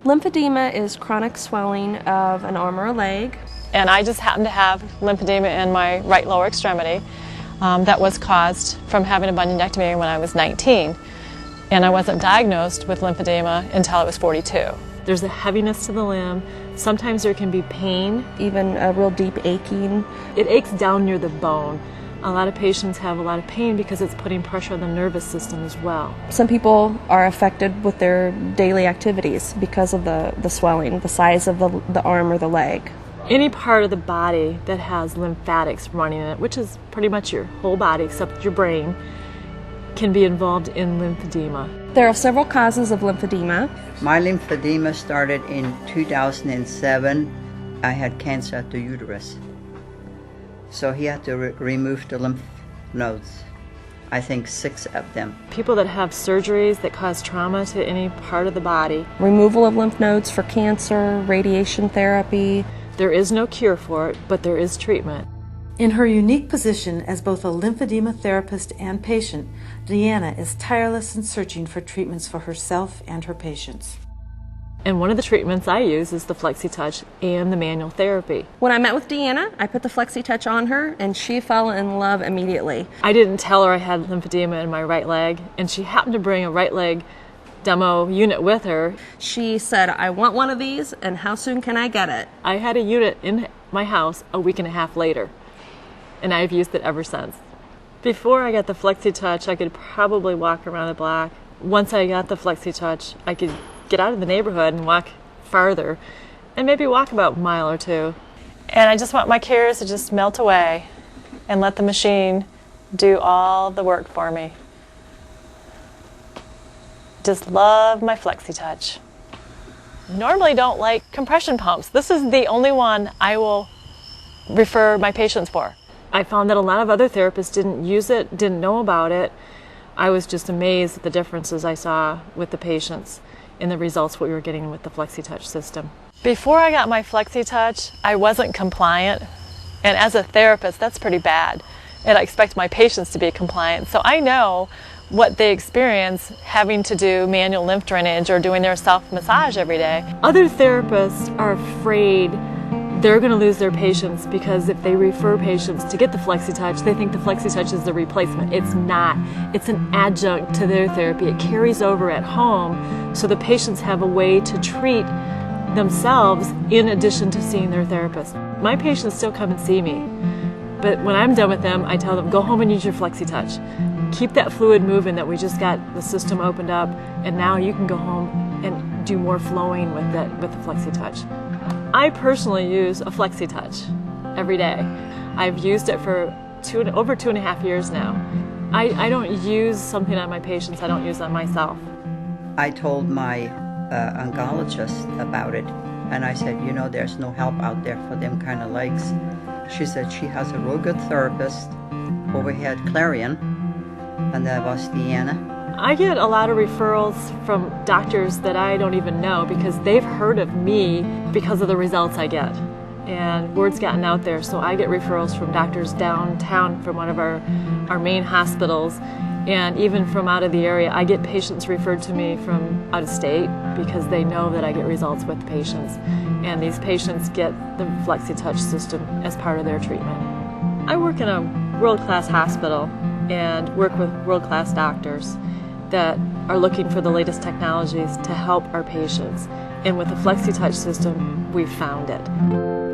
Lymphedema is chronic swelling of an arm or a leg. And I just happened to have lymphedema in my right lower extremity that was caused from having a bunionectomy when I was 19. And I wasn't diagnosed with lymphedema until I was 42. There's a heaviness to the limb. Sometimes there can be pain. Even a real deep aching. It aches down near the bone. A lot of patients have a lot of pain because it's putting pressure on the nervous system as well. Some people are affected with their daily activities because of the swelling, the size of the arm or the leg. Any part of the body that has lymphatics running in it, which is pretty much your whole body except your brain, can be involved in lymphedema. There are several causes of lymphedema. My lymphedema started in 2007. I had cancer at the uterus. So he had to remove the lymph nodes. I think 6 of them. People that have surgeries that cause trauma to any part of the body. Removal of lymph nodes for cancer, radiation therapy. There is no cure for it, but there is treatment. In her unique position as both a lymphedema therapist and patient, Deanna is tireless in searching for treatments for herself and her patients. And one of the treatments I use is the Flexitouch and the manual therapy. When I met with Deanna, I put the Flexitouch on her and she fell in love immediately. I didn't tell her I had lymphedema in my right leg, and she happened to bring a right leg demo unit with her. She said, "I want one of these, and how soon can I get it?" I had a unit in my house a week and a half later, and I've used it ever since. Before I got the Flexitouch, I could probably walk around the block. Once I got the Flexitouch, I could get out of the neighborhood and walk farther, and maybe walk about a mile or 2. And I just want my cares to just melt away and let the machine do all the work for me. Just love my Flexitouch. Normally don't like compression pumps. This is the only one I will refer my patients for. I found that a lot of other therapists didn't use it, didn't know about it. I was just amazed at the differences I saw with the patients in the results what we were getting with the Flexitouch system. Before I got my Flexitouch, I wasn't compliant, and as a therapist, that's pretty bad. And I expect my patients to be compliant, so I know what they experience having to do manual lymph drainage or doing their self-massage every day. Other therapists are afraid they're going to lose their patients because if they refer patients to get the Flexitouch, they think the Flexitouch is the replacement. It's not. It's an adjunct to their therapy. It carries over at home, so the patients have a way to treat themselves in addition to seeing their therapist. My patients still come and see me, but when I'm done with them, I tell them, go home and use your Flexitouch. Keep that fluid moving that we just got the system opened up, and now you can go home and do more flowing with the Flexitouch. I personally use a Flexitouch every day. I've used it for over 2.5 years now. I don't use something on my patients, I don't use it on myself. I told my oncologist about it, and I said, you know, there's no help out there for them kind of legs. She said she has a real good therapist over here at Clarion, and that was Deanna. I get a lot of referrals from doctors that I don't even know because they've heard of me because of the results I get. And word's gotten out there, so I get referrals from doctors downtown from one of our main hospitals, and even from out of the area. I get patients referred to me from out of state because they know that I get results with the patients. And these patients get the Flexitouch system as part of their treatment. I work in a world-class hospital and work with world-class doctors that are looking for the latest technologies to help our patients. And with the Flexitouch system, we've found it.